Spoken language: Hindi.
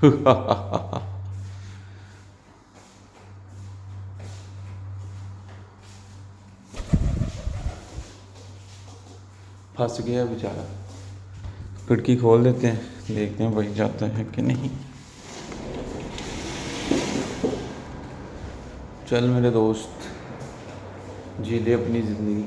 फंस गया बेचारा। खिड़की खोल देते हैं, देखते हैं भाई जाता है कि नहीं। चल मेरे दोस्त, जी ले अपनी ज़िंदगी।